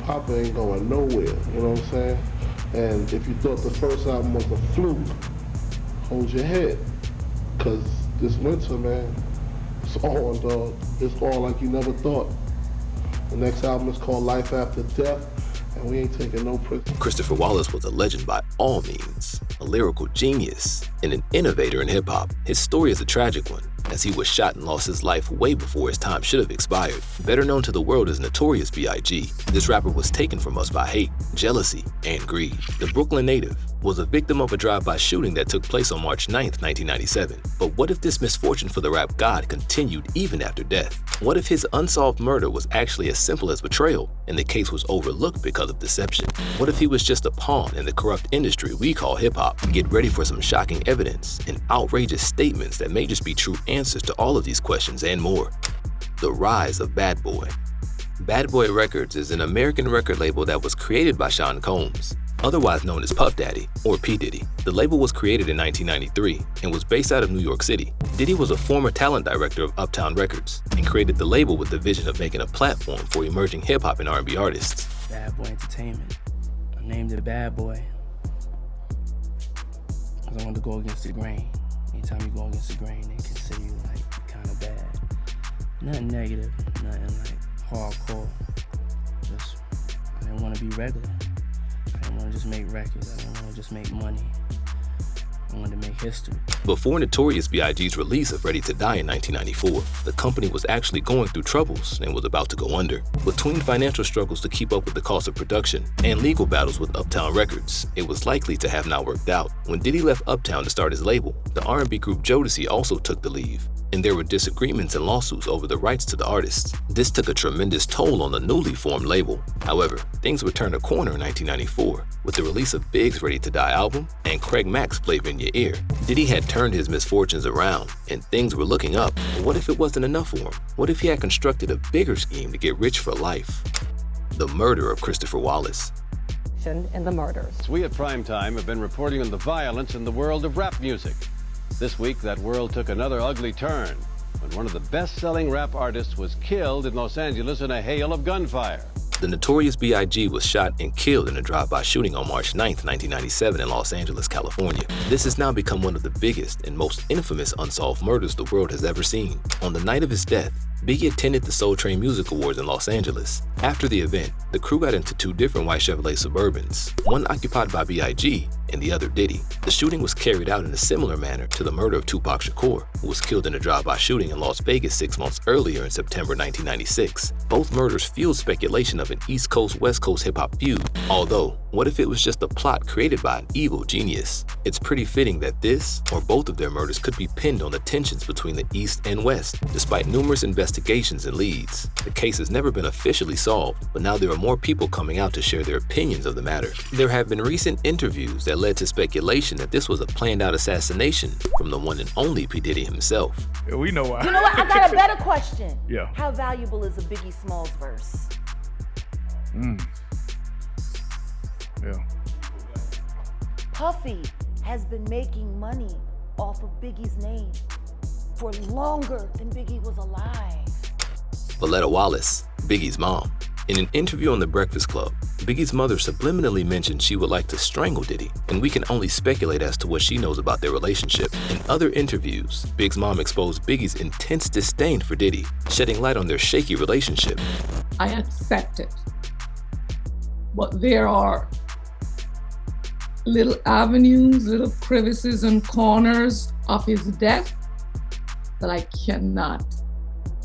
hip-hop ain't going nowhere, you know what I'm saying? And if you thought the first album was a fluke, hold your head. Cause this winter, man, it's all, dog. It's all like you never thought. The next album is called Life After Death, and we ain't taking no prisoners. Christopher Wallace was a legend by all means, a lyrical genius, and an innovator in hip-hop. His story is a tragic one, as he was shot and lost his life way before his time should have expired. Better known to the world as Notorious B.I.G., this rapper was taken from us by hate, jealousy, and greed. The Brooklyn native was a victim of a drive-by shooting that took place on March 9th, 1997. But what if this misfortune for the rap god continued even after death? What if his unsolved murder was actually as simple as betrayal, and the case was overlooked because of deception? What if he was just a pawn in the corrupt industry we call hip-hop? Get ready for some shocking evidence and outrageous statements that may just be true answers to all of these questions and more. The rise of Bad Boy. Bad Boy Records is an American record label that was created by Sean Combs, otherwise known as Puff Daddy or P. Diddy. The label was created in 1993 and was based out of New York City. Diddy was a former talent director of Uptown Records and created the label with the vision of making a platform for emerging hip-hop and R&B artists. Bad Boy Entertainment. I named it Bad Boy because I wanted to go against the grain. Anytime you go against the grain, they consider you like kind of bad. Nothing negative, nothing like hardcore. Just, I didn't want to be regular. I didn't want to just make records. I didn't want to just make money. I wanted to make history. Before Notorious B.I.G.'s release of Ready to Die in 1994, the company was actually going through troubles and was about to go under. Between financial struggles to keep up with the cost of production and legal battles with Uptown Records, it was likely to have not worked out. When Diddy left Uptown to start his label, the R&B group Jodeci also took the lead, and there were disagreements and lawsuits over the rights to the artists. This took a tremendous toll on the newly formed label. However, things would turn a corner in 1994 with the release of Big's Ready to Die album and Craig Mack's Flavor in Your Ear. Diddy had turned his misfortunes around and things were looking up. But what if it wasn't enough for him? What if he had constructed a bigger scheme to get rich for life? The murder of Christopher Wallace. And the murders. We at Primetime have been reporting on the violence in the world of rap music. This week, that world took another ugly turn when one of the best-selling rap artists was killed in Los Angeles in a hail of gunfire. The Notorious B.I.G. was shot and killed in a drive-by shooting on March 9th, 1997 in Los Angeles, California. This has now become one of the biggest and most infamous unsolved murders the world has ever seen. On the night of his death, Biggie attended the Soul Train Music Awards in Los Angeles. After the event, the crew got into two different white Chevrolet Suburbans, one occupied by B.I.G. and the other Diddy. The shooting was carried out in a similar manner to the murder of Tupac Shakur, who was killed in a drive-by shooting in Las Vegas 6 months earlier in September 1996. Both murders fueled speculation of an East Coast-West Coast hip-hop feud. Although, what if it was just a plot created by an evil genius? It's pretty fitting that this, or both of their murders, could be pinned on the tensions between the East and West. Despite numerous investigations and leads, the case has never been officially solved, but now there are more people coming out to share their opinions of the matter. There have been recent interviews that led to speculation that this was a planned-out assassination from the one and only P. Diddy himself. Yeah, we know why. You know what? I got a better question. Yeah. How valuable is a Biggie Smalls verse? Yeah. Puffy has been making money off of Biggie's name for longer than Biggie was alive. Valletta Wallace, Biggie's mom. In an interview on The Breakfast Club, Biggie's mother subliminally mentioned she would like to strangle Diddy, and we can only speculate as to what she knows about their relationship. In other interviews, Big's mom exposed Biggie's intense disdain for Diddy, shedding light on their shaky relationship. I accept it, but there are little avenues, little crevices and corners of his death that I cannot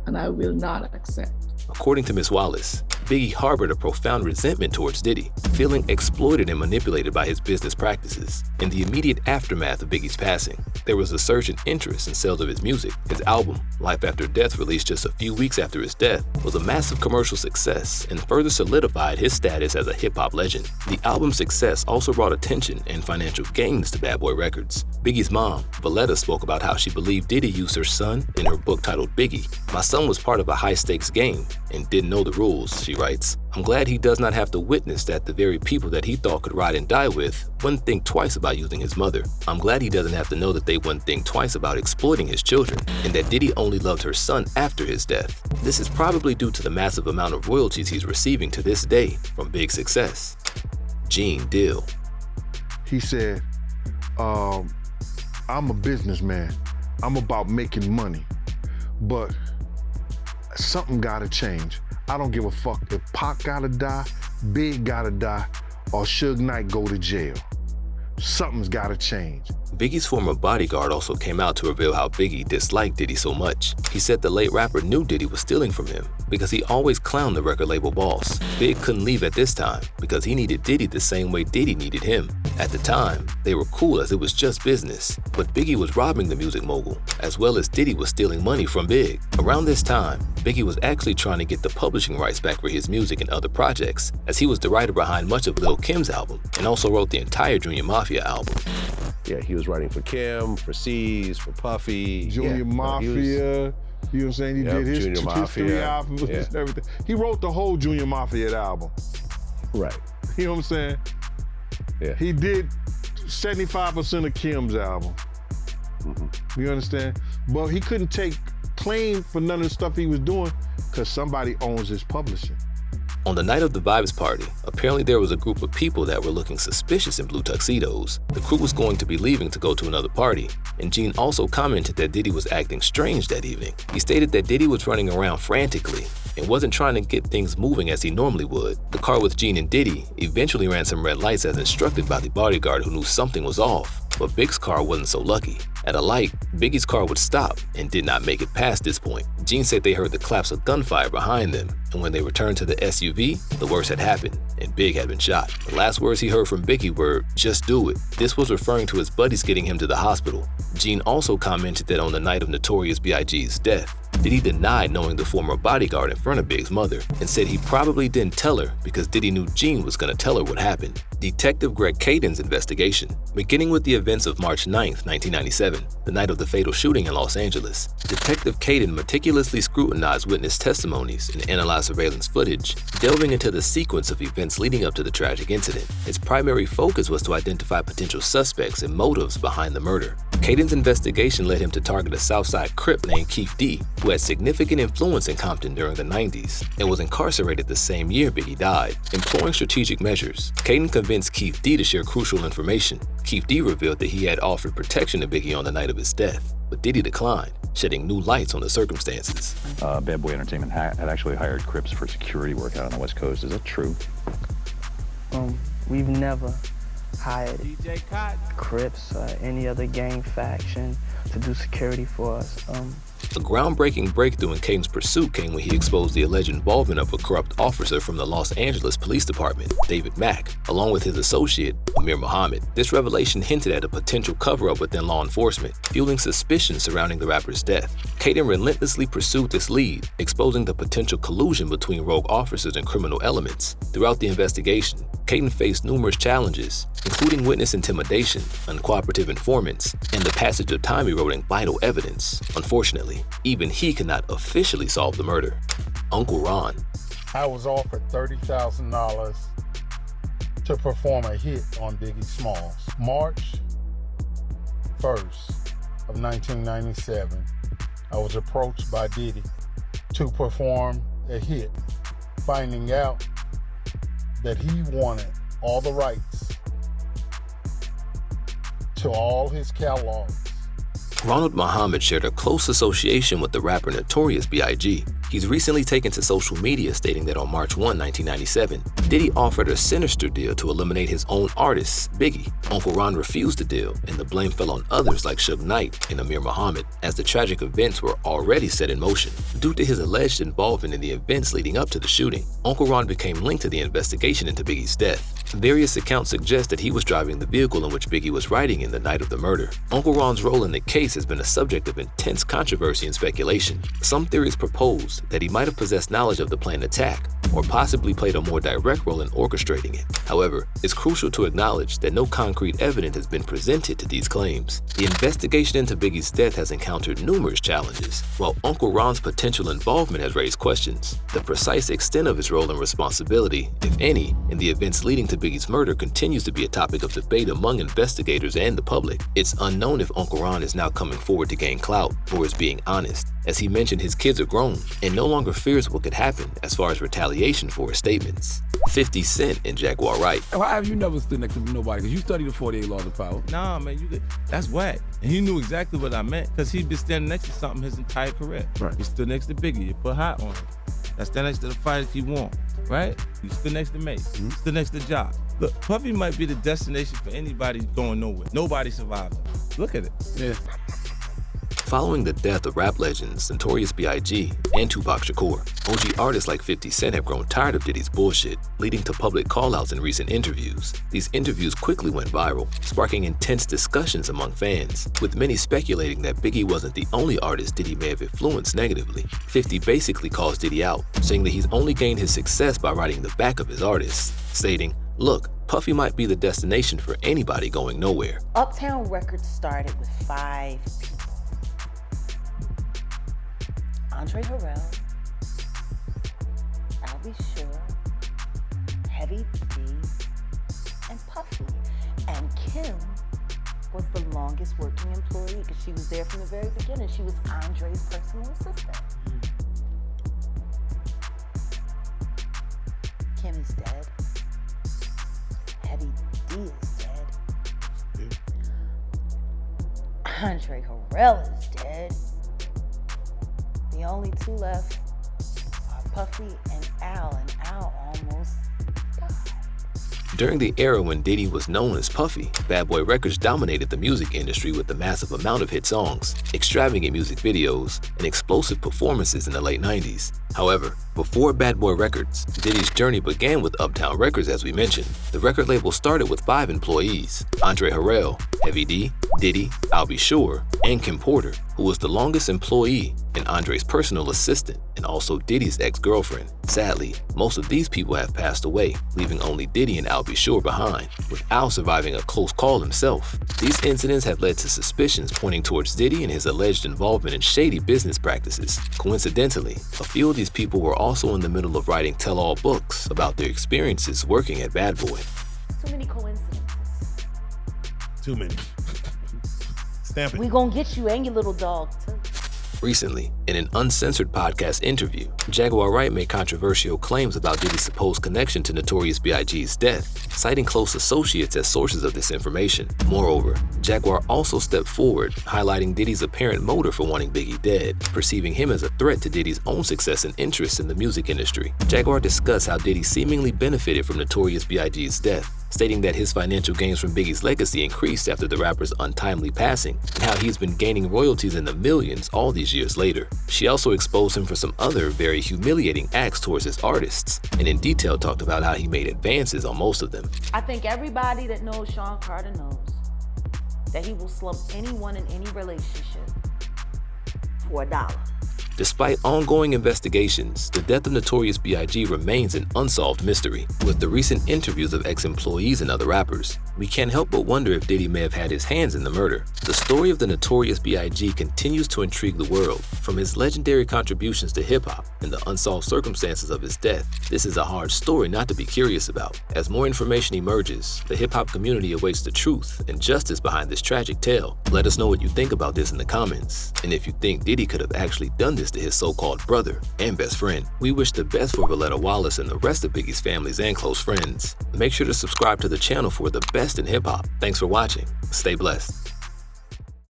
and I will not accept. According to Ms. Wallace, Biggie harbored a profound resentment towards Diddy, feeling exploited and manipulated by his business practices. In the immediate aftermath of Biggie's passing, there was a surge in interest in sales of his music. His album, Life After Death, released just a few weeks after his death, was a massive commercial success and further solidified his status as a hip-hop legend. The album's success also brought attention and financial gains to Bad Boy Records. Biggie's mom, Valletta, spoke about how she believed Diddy used her son in her book titled Biggie. "My son was part of a high-stakes game and didn't know the rules," she Diddy writes, "I'm glad he does not have to witness that the very people that he thought could ride and die with wouldn't think twice about using his mother. I'm glad he doesn't have to know that they wouldn't think twice about exploiting his children, and that Diddy only loved her son after his death. This is probably due to the massive amount of royalties he's receiving to this day from Big Success." Gene Deal. He said, I'm a businessman. I'm about making money, but something gotta change. I don't give a fuck if Pac gotta die, Big gotta die, or Suge Knight go to jail. Something's gotta change. Biggie's former bodyguard also came out to reveal how Biggie disliked Diddy so much. He said the late rapper knew Diddy was stealing from him because he always clowned the record label boss. Big couldn't leave at this time because he needed Diddy the same way Diddy needed him. At the time, they were cool as it was just business, but Biggie was robbing the music mogul, as well as Diddy was stealing money from Big. Around this time, Biggie was actually trying to get the publishing rights back for his music and other projects, as he was the writer behind much of Lil' Kim's album and also wrote the entire Junior Mafia album. Yeah, he was writing for Kim, for C's, for Puffy. Junior Mafia, you know what I'm saying? He did his Junior Mafia. 3 albums and everything. He wrote the whole Junior Mafia album. Right. You know what I'm saying? Yeah. He did 75% of Kim's album. You understand? But he couldn't take claim for none of the stuff he was doing because somebody owns his publishing. On the night of the Vibes party, apparently there was a group of people that were looking suspicious in blue tuxedos. The crew was going to be leaving to go to another party, and Gene also commented that Diddy was acting strange that evening. He stated that Diddy was running around frantically and wasn't trying to get things moving as he normally would. The car with Gene and Diddy eventually ran some red lights as instructed by the bodyguard who knew something was off. But Big's car wasn't so lucky. At a light, Biggie's car would stop and did not make it past this point. Gene said they heard the claps of gunfire behind them, and when they returned to the SUV, the worst had happened, and Big had been shot. The last words he heard from Biggie were, "Just do it." This was referring to his buddies getting him to the hospital. Gene also commented that on the night of Notorious B.I.G.'s death, Diddy denied knowing the former bodyguard in front of Big's mother and said he probably didn't tell her because Diddy knew Gene was going to tell her what happened. Detective Greg Caden's investigation, beginning with the events of March 9th, 1997, the night of the fatal shooting in Los Angeles. Detective Caden meticulously scrutinized witness testimonies and analyzed surveillance footage, delving into the sequence of events leading up to the tragic incident. His primary focus was to identify potential suspects and motives behind the murder. Caden's investigation led him to target a Southside Crip named Keith D, who had significant influence in Compton during the 90s and was incarcerated the same year Biggie died. Employing strategic measures, Caden convinced Keith D to share crucial information. Keith D revealed that he had offered protection to Biggie on the night of his death, but Diddy declined, shedding new lights on the circumstances. Bad Boy Entertainment had actually hired Crips for security work out on the West Coast. Is that true? We've never hired Crips or any other gang faction to do security for us. A groundbreaking breakthrough in Caden's pursuit came when he exposed the alleged involvement of a corrupt officer from the Los Angeles Police Department, David Mack, along with his associate, Amir Muhammad. This revelation hinted at a potential cover-up within law enforcement, fueling suspicion surrounding the rapper's death. Caden relentlessly pursued this lead, exposing the potential collusion between rogue officers and criminal elements. Throughout the investigation, Caden faced numerous challenges, including witness intimidation, uncooperative informants, and the passage of time eroding vital evidence. Unfortunately, even he could not officially solve the murder. Uncle Ron. I was offered $30,000 to perform a hit on Biggie Smalls. March 1st of 1997, I was approached by Diddy to perform a hit, finding out that he wanted all the rights to all his catalogs. Ronald Muhammad shared a close association with the rapper Notorious B.I.G. He's recently taken to social media stating that on March 1, 1997, Diddy offered a sinister deal to eliminate his own artist, Biggie. Uncle Ron refused the deal, and the blame fell on others like Suge Knight and Amir Muhammad, as the tragic events were already set in motion. Due to his alleged involvement in the events leading up to the shooting, Uncle Ron became linked to the investigation into Biggie's death. Various accounts suggest that he was driving the vehicle in which Biggie was riding in the night of the murder. Uncle Ron's role in the case has been a subject of intense controversy and speculation. Some theories proposed that he might have possessed knowledge of the planned attack, or possibly played a more direct role in orchestrating it. However, it's crucial to acknowledge that no concrete evidence has been presented to these claims. The investigation into Biggie's death has encountered numerous challenges. While Uncle Ron's potential involvement has raised questions, the precise extent of his role and responsibility, if any, in the events leading to Biggie's murder continues to be a topic of debate among investigators and the public. It's unknown if Uncle Ron is now coming forward to gain clout or is being honest. As he mentioned, his kids are grown and no longer fears what could happen as far as retaliation for his statements. 50 Cent and Jaguar Wright. Why have you never stood next to nobody? Because you studied the 48 Laws of Power. Nah, man, that's whack. And he knew exactly what I meant because he'd been standing next to something his entire career. Right. You stood next to Biggie, you put hot on him. That's stand next to the fighters you want, right? You stood next to Mace, you stood next to Jock. Look, Puffy might be the destination for anybody going nowhere. Nobody survived. Look at it. Yeah. Following the death of rap legends Notorious B.I.G. and Tupac Shakur, OG artists like 50 Cent have grown tired of Diddy's bullshit, leading to public call-outs in recent interviews. These interviews quickly went viral, sparking intense discussions among fans, with many speculating that Biggie wasn't the only artist Diddy may have influenced negatively. 50 basically calls Diddy out, saying that he's only gained his success by riding the back of his artists, stating, "Look, Puffy might be the destination for anybody going nowhere." Uptown Records started with 5 people. Andre Harrell, I'll Be Sure, Heavy D, and Puffy. And Kim was the longest working employee because she was there from the very beginning. She was Andre's personal assistant. Kim is dead. Heavy D is dead. Andre Harrell is dead. The only 2 left are Puffy and Al almost died. During the era when Diddy was known as Puffy, Bad Boy Records dominated the music industry with a massive amount of hit songs, extravagant music videos, and explosive performances in the late 90s. However, before Bad Boy Records, Diddy's journey began with Uptown Records, as we mentioned. The record label started with 5 employees: Andre Harrell, Heavy D, Diddy, I'll Be Sure, and Kim Porter, who was the longest employee and Andre's personal assistant and also Diddy's ex-girlfriend. Sadly, most of these people have passed away, leaving only Diddy and I'll Be Sure behind, with Al surviving a close call himself. These incidents have led to suspicions pointing towards Diddy and his alleged involvement in shady business practices. Coincidentally, a few of these people were also in the middle of writing tell-all books about their experiences working at Bad Boy. Too many coincidences. Too many. Stamp it. We gonna get you and your little dog too. Recently, in an uncensored podcast interview, Jaguar Wright made controversial claims about Diddy's supposed connection to Notorious B.I.G.'s death, citing close associates as sources of this information. Moreover, Jaguar also stepped forward, highlighting Diddy's apparent motive for wanting Biggie dead, perceiving him as a threat to Diddy's own success and interest in the music industry. Jaguar discussed how Diddy seemingly benefited from Notorious B.I.G.'s death, stating that his financial gains from Biggie's legacy increased after the rapper's untimely passing, and how he's been gaining royalties in the millions all these years later. She also exposed him for some other very humiliating acts towards his artists, and in detail talked about how he made advances on most of them. I think everybody that knows Sean Carter knows that he will slump anyone in any relationship for $1. Despite ongoing investigations, the death of Notorious B.I.G. remains an unsolved mystery. With the recent interviews of ex-employees and other rappers, we can't help but wonder if Diddy may have had his hands in the murder. The story of the Notorious B.I.G. continues to intrigue the world. From his legendary contributions to hip-hop and the unsolved circumstances of his death, this is a hard story not to be curious about. As more information emerges, the hip-hop community awaits the truth and justice behind this tragic tale. Let us know what you think about this in the comments, and if you think Diddy could have actually done this to his so-called brother and best friend. We wish the best for Valletta Wallace and the rest of Biggie's families and close friends. Make sure to subscribe to the channel for the best in hip-hop. Thanks for watching. Stay blessed.